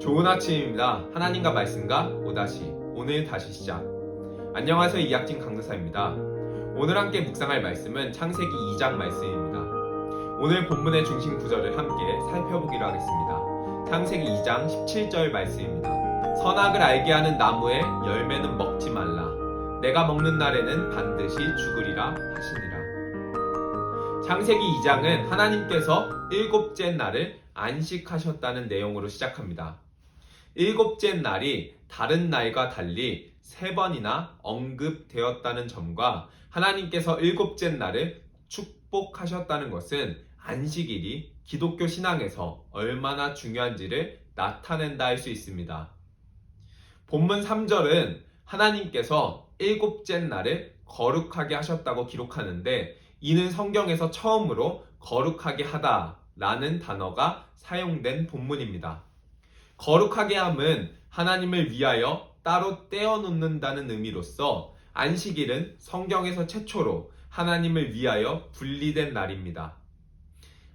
좋은 아침입니다. 하나님과 말씀과 오다시 오늘 다시 시작. 안녕하세요. 이학진 강도사입니다. 오늘 함께 묵상할 말씀은 창세기 2장 말씀입니다. 오늘 본문의 중심 구절을 함께 살펴보기로 하겠습니다. 창세기 2장 17절 말씀입니다. 선악을 알게 하는 나무의 열매는 먹지 말라. 내가 먹는 날에는 반드시 죽으리라 하시니라. 창세기 2장은 하나님께서 일곱째 날을 안식하셨다는 내용으로 시작합니다. 일곱째 날이 다른 날과 달리 3번이나 언급되었다는 점과 하나님께서 일곱째 날을 축복하셨다는 것은 안식일이 기독교 신앙에서 얼마나 중요한지를 나타낸다 할 수 있습니다. 본문 3절은 하나님께서 일곱째 날을 거룩하게 하셨다고 기록하는데 이는 성경에서 처음으로 거룩하게 하다 라는 단어가 사용된 본문입니다. 거룩하게 함은 하나님을 위하여 따로 떼어놓는다는 의미로서 안식일은 성경에서 최초로 하나님을 위하여 분리된 날입니다.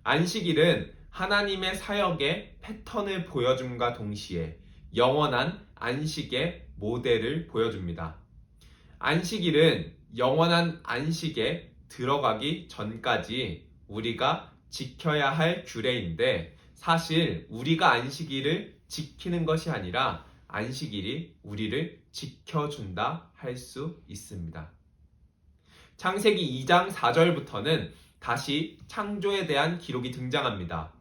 안식일은 하나님의 사역의 패턴을 보여줌과 동시에 영원한 안식의 모델을 보여줍니다. 안식일은 영원한 안식에 들어가기 전까지 우리가 지켜야 할 규례인데 사실 우리가 안식일을 지키는 것이 아니라 안식일이 우리를 지켜준다 할 수 있습니다. 창세기 2장 4절부터는 다시 창조에 대한 기록이 등장합니다.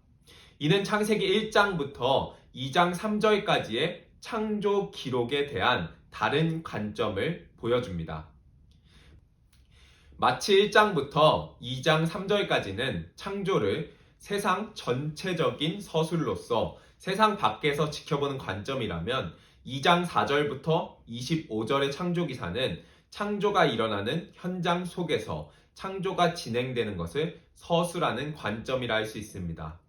이는 창세기 1장부터 2장 3절까지의 창조 기록에 대한 다른 관점을 보여줍니다. 마치 1장부터 2장 3절까지는 창조를 세상 전체적인 서술로서 세상 밖에서 지켜보는 관점이라면 2장 4절부터 25절의 창조기사는 창조가 일어나는 현장 속에서 창조가 진행되는 것을 서술하는 관점이라 할 수 있습니다.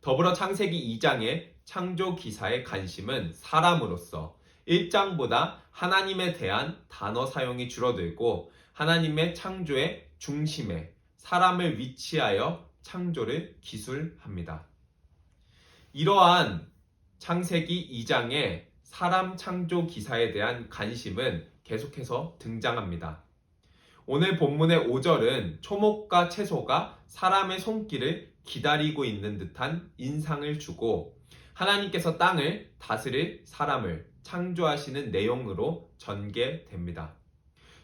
더불어 창세기 2장의 창조기사의 관심은 사람으로서 1장보다 하나님에 대한 단어 사용이 줄어들고 하나님의 창조의 중심에 사람을 위치하여 창조를 기술합니다. 이러한 창세기 2장의 사람 창조 기사에 대한 관심은 계속해서 등장합니다. 오늘 본문의 5절은 초목과 채소가 사람의 손길을 기다리고 있는 듯한 인상을 주고 하나님께서 땅을 다스릴 사람을 창조하시는 내용으로 전개됩니다.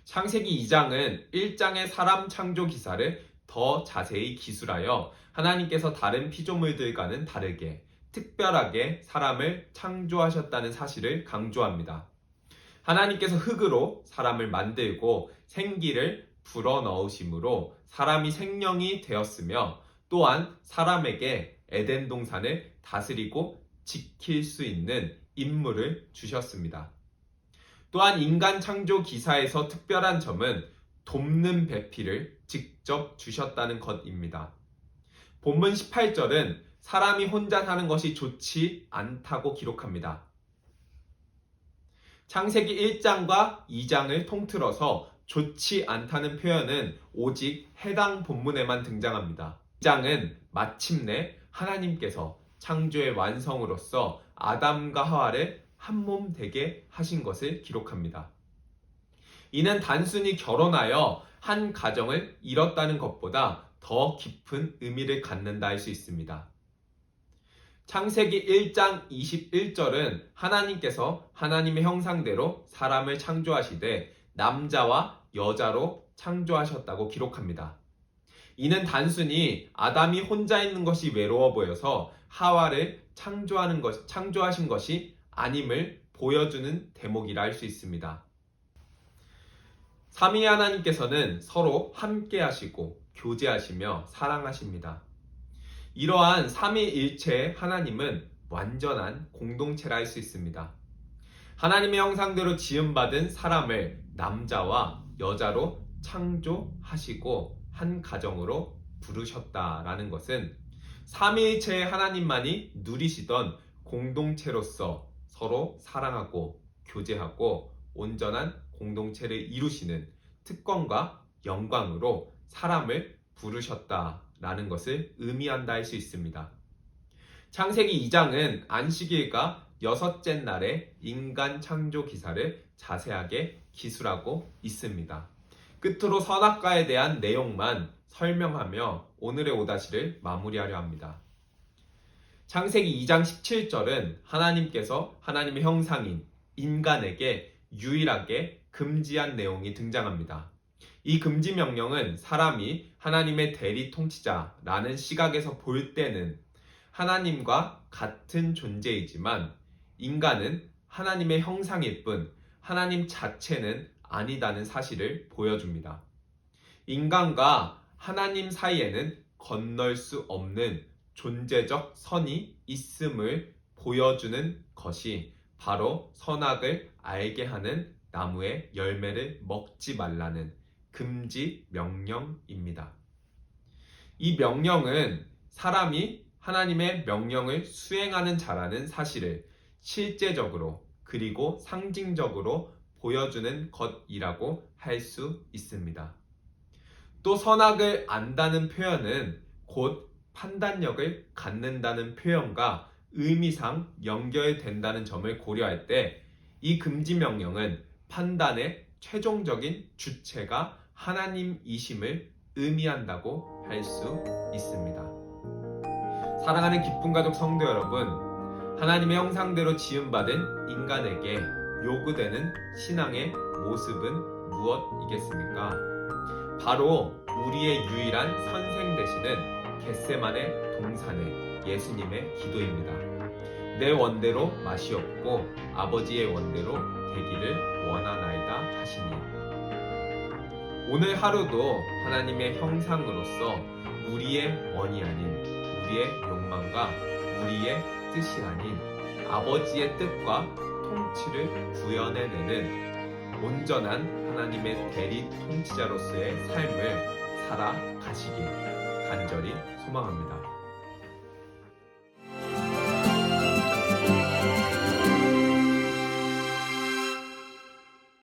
창세기 2장은 1장의 사람 창조 기사를 더 자세히 기술하여 하나님께서 다른 피조물들과는 다르게 특별하게 사람을 창조하셨다는 사실을 강조합니다. 하나님께서 흙으로 사람을 만들고 생기를 불어넣으심으로 사람이 생명이 되었으며 또한 사람에게 에덴 동산을 다스리고 지킬 수 있는 임무를 주셨습니다. 또한 인간 창조 기사에서 특별한 점은 돕는 배필을 직접 주셨다는 것입니다. 본문 18절은 사람이 혼자 사는 것이 좋지 않다고 기록합니다. 창세기 1장과 2장을 통틀어서 좋지 않다는 표현은 오직 해당 본문에만 등장합니다. 2장은 마침내 하나님께서 창조의 완성으로서 아담과 하와를 한 몸 되게 하신 것을 기록합니다. 이는 단순히 결혼하여 한 가정을 이뤘다는 것보다 더 깊은 의미를 갖는다 할 수 있습니다. 창세기 1장 21절은 하나님께서 하나님의 형상대로 사람을 창조하시되 남자와 여자로 창조하셨다고 기록합니다. 이는 단순히 아담이 혼자 있는 것이 외로워 보여서 하와를 창조하신 것이 아님을 보여주는 대목이라 할 수 있습니다. 삼위 하나님께서는 서로 함께 하시고 교제하시며 사랑하십니다. 이러한 삼위일체의 하나님은 완전한 공동체라 할 수 있습니다. 하나님의 형상대로 지음받은 사람을 남자와 여자로 창조하시고 한 가정으로 부르셨다라는 것은 삼위일체의 하나님만이 누리시던 공동체로서 서로 사랑하고 교제하고 온전한 공동체를 이루시는 특권과 영광으로 사람을 부르셨다라는 것을 의미한다 할 수 있습니다. 창세기 2장은 안식일과 6째 날의 인간 창조 기사를 자세하게 기술하고 있습니다. 끝으로 선악과에 대한 내용만 설명하며 오늘의 오다시를 마무리하려 합니다. 창세기 2장 17절은 하나님께서 하나님의 형상인 인간에게 유일하게 금지한 내용이 등장합니다. 이 금지 명령은 사람이 하나님의 대리 통치자라는 시각에서 볼 때는 하나님과 같은 존재이지만 인간은 하나님의 형상일 뿐 하나님 자체는 아니다는 사실을 보여줍니다. 인간과 하나님 사이에는 건널 수 없는 존재적 선이 있음을 보여주는 것이 바로 선악을 알게 하는 나무의 열매를 먹지 말라는 금지 명령입니다. 이 명령은 사람이 하나님의 명령을 수행하는 자라는 사실을 실제적으로 그리고 상징적으로 보여주는 것이라고 할 수 있습니다. 또 선악을 안다는 표현은 곧 판단력을 갖는다는 표현과 의미상 연결된다는 점을 고려할 때 이 금지 명령은 판단의 최종적인 주체가 하나님이심을 의미한다고 할 수 있습니다. 사랑하는 기쁨 가족 성도 여러분, 하나님의 형상대로 지음받은 인간에게 요구되는 신앙의 모습은 무엇이겠습니까? 바로 우리의 유일한 선생 되시는 겟세마네 동산의 예수님의 기도입니다. 내 원대로 마시옵고 아버지의 원대로 되기를 원하나이다 하시니, 오늘 하루도 하나님의 형상으로서 우리의 원이 아닌 우리의 욕망과 우리의 뜻이 아닌 아버지의 뜻과 통치를 구현해내는 온전한 하나님의 대리 통치자로서의 삶을 살아가시길 간절히 소망합니다.